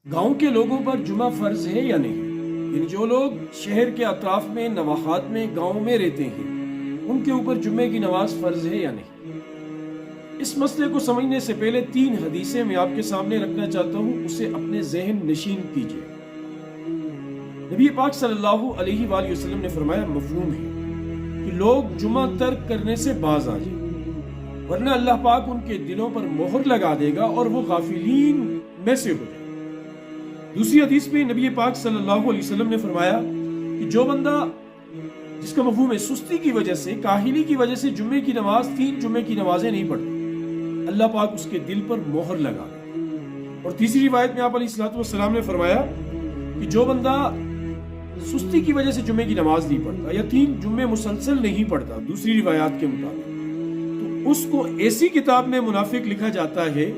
गांव के लोगों पर जुमा फर्ज है या नहीं। यानी जो लोग शहर के अतराफ में नवाहात में गांव में रहते हैं उनके ऊपर जुम्मे की नमाज फर्ज है या नहीं। इस मसले को समझने से पहले 3 हदीसें मैं आपके सामने रखना चाहता हूं, उसे अपने जहन नशीन कीजिए। नबी पाक सल्लल्लाहु अलैहि वसल्लम ने फरमाया, मफहूम है कि लोग जुमा तर्क करने से बाज आ जाए, वरना अल्लाह पाक उनके दिलों पर मोहर लगा देगा और वो गाफिलीन में से हो जाए। दूसरी हदीस में नबी पाक सल्लल्लाहु अलैहि वसल्लम ने फरमाया कि जो बंदा जिसका मफहूम है सुस्ती की वजह से, काहिली की वजह से जुम्मे की नमाज 3 जुम्मे की नमाजें नहीं पढ़ता, अल्लाह पाक उसके दिल पर मोहर लगा देगा। और तीसरी रिवायत में आप अलैहिस्सलातु वस्सलाम ने फरमाया कि जो बंदा सुस्ती की वजह से जुम्मे की नमाज नहीं पढ़ता या 3 जुम्मे मुसलसल नहीं पढ़ता दूसरी रिवायात के मुताबिक, तो उसको ऐसी किताब में मुनाफिक लिखा जाता है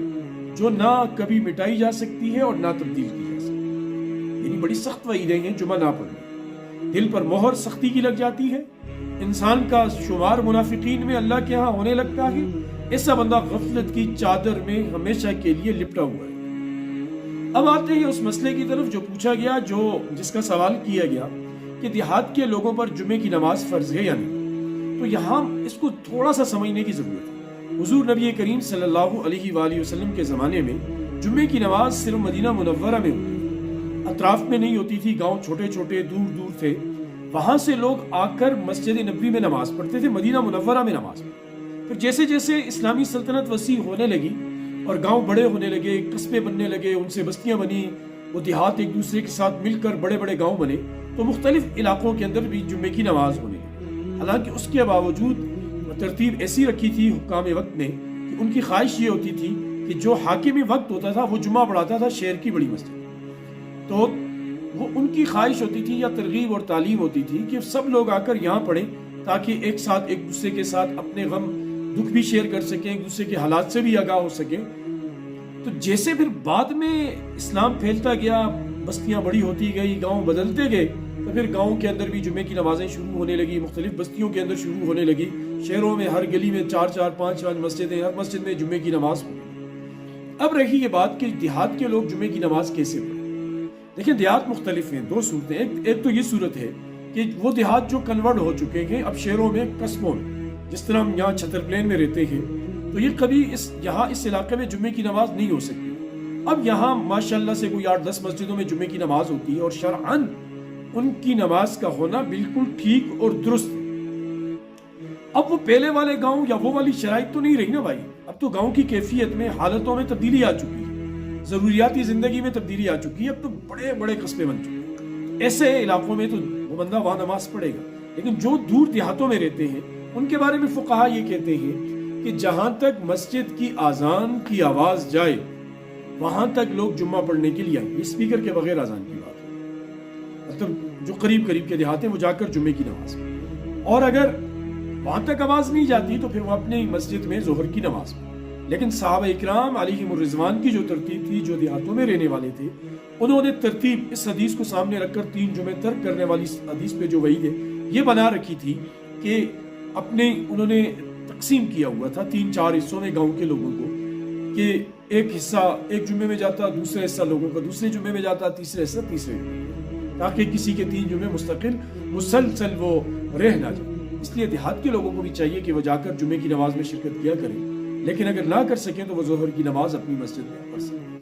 जो ना कभी मिटाई जा सकती है और ना तब्दील की जा सकती है। यानी बड़ी सख्त वईदें हैं जुमा ना पढ़ने। दिल पर मोहर सख्ती की लग जाती है, इंसान का शुमार मुनाफिकीन में अल्लाह के यहाँ होने लगता है। ऐसा बंदा गफलत की चादर में हमेशा के लिए लिपटा हुआ है। अब आते हैं उस मसले की तरफ जो पूछा गया, जिसका सवाल किया गया कि देहात के लोगों पर जुम्मे की नमाज फर्ज है या नहीं। तो यहाँ इसको थोड़ा सा समझने की जरूरत है। हुजूर नबी करीम सल्लल्लाहु अलैहि वसल्लम के ज़माने में जुम्मे की नमाज सिर्फ मदीना मुनव्वरा में होती थी, अतराफ में नहीं होती थी। गांव छोटे छोटे दूर दूर थे, वहां से लोग आकर मस्जिद नबवी में नमाज पढ़ते थे, मदीना मुनव्वरा में नमाज पढ़ते। फिर जैसे जैसे इस्लामी सल्तनत वसी होने लगी और गांव बड़े होने लगे, कस्बे बनने लगे, उनसे बस्तियां बनी, वो देहात एक दूसरे के साथ मिलकर बड़े बड़े गाँव बने, तो मुख्तलिफ इलाकों के अंदर भी जुम्मे की नमाज होने लगी। हालांकि उसके बावजूद तरतीब ऐसी रखी थी हुक्काम वक्त ने कि उनकी ख्वाहिश ये होती थी कि जो हाकिम वक्त होता था वो जुम्मा पढ़ाता था शहर की बड़ी मस्जिद, तो वो उनकी ख्वाहिश होती थी या तरगीब और तालीम होती थी कि सब लोग आकर यहाँ पढ़ें ताकि एक साथ एक दूसरे के साथ अपने गम दुख भी शेयर कर सकें, एक दूसरे के हालात से भी आगाह हो सकें। तो जैसे फिर बाद में इस्लाम फैलता गया, बस्तियाँ बड़ी होती गई, गाँव बदलते गए, तो फिर गाँव के अंदर भी जुम्मे की नमाजें शुरू होने लगी, मुख्तलिफ बस्तियों के अंदर शुरू होने लगी। शहरों में हर गली में 4-4, 5-5 मस्जिदें, हर मस्जिद में जुम्मे की नमाज हो। अब रही ये बात कि देहात के लोग जुम्मे की नमाज कैसे पढ़ें। देखिए, देहात मुख्तलिफ हैं, 2 सूरतें। एक तो ये सूरत है कि वो देहात जो कन्वर्ट हो चुके हैं अब शहरों में, कस्बों में, जिस तरह हम यहाँ छतर प्लेन में रहते हैं, तो ये कभी यहाँ इस इलाके में जुम्मे की नमाज नहीं हो सकती। अब यहाँ माशाल्लाह से कोई 8-10 मस्जिदों में जुम्मे की नमाज होती है और शरअन उनकी नमाज का होना बिल्कुल ठीक और दुरुस्त है। अब वो पहले वाले गांव या वो वाली शराइत तो नहीं रही ना भाई। अब तो गांव की कैफियत में, हालतों में तब्दीली आ चुकी है, जरूरियाती जिंदगी में तब्दीली आ चुकी है। अब तो बड़े बड़े कस्बे बन चुके हैं, ऐसे इलाकों में तो वो बंदा वहां नमाज पढ़ेगा। लेकिन जो दूर देहातों में रहते हैं उनके बारे में फुक़हा ये कहते हैं कि जहां तक मस्जिद की आजान की आवाज जाए वहां तक लोग जुम्मा पढ़ने के लिए आएंगे। स्पीकर के बगैर आजान की बात है, मतलब जो करीब करीब के देहात हैं वो जाकर जुम्मे की नमाज, और अगर वहां तक आवाज नहीं जाती तो फिर वो अपने मस्जिद में जोहर की नमाज पढ़े। लेकिन सहाबा इकराम अलैहिमुर रिज़वान की जो तरतीब थी, जो देहातों में रहने वाले थे, उन्होंने तरतीब इस हदीस को सामने रखकर 3 जुमे तर्क करने वाली हदीस पे जो वही है ये बना रखी थी कि उन्होंने तकसीम किया हुआ था 3-4 हिस्सों में गाँव के लोगों को, कि एक हिस्सा एक जुम्मे में जाता, दूसरा हिस्सा लोगों का दूसरे जुम्मे में जाता, तीसरा हिस्सा तीसरे जुम्मे, ताकि किसी के 3 जुम्मे मुस्तकिल मुसलसल वो रह ना जाए। इसलिए देहात के लोगों को भी चाहिए कि वो जाकर जुम्मे की नमाज में शिरकत किया करें, लेकिन अगर ना कर सकें तो वो जोहर की नमाज अपनी मस्जिद में पढ़ सकें।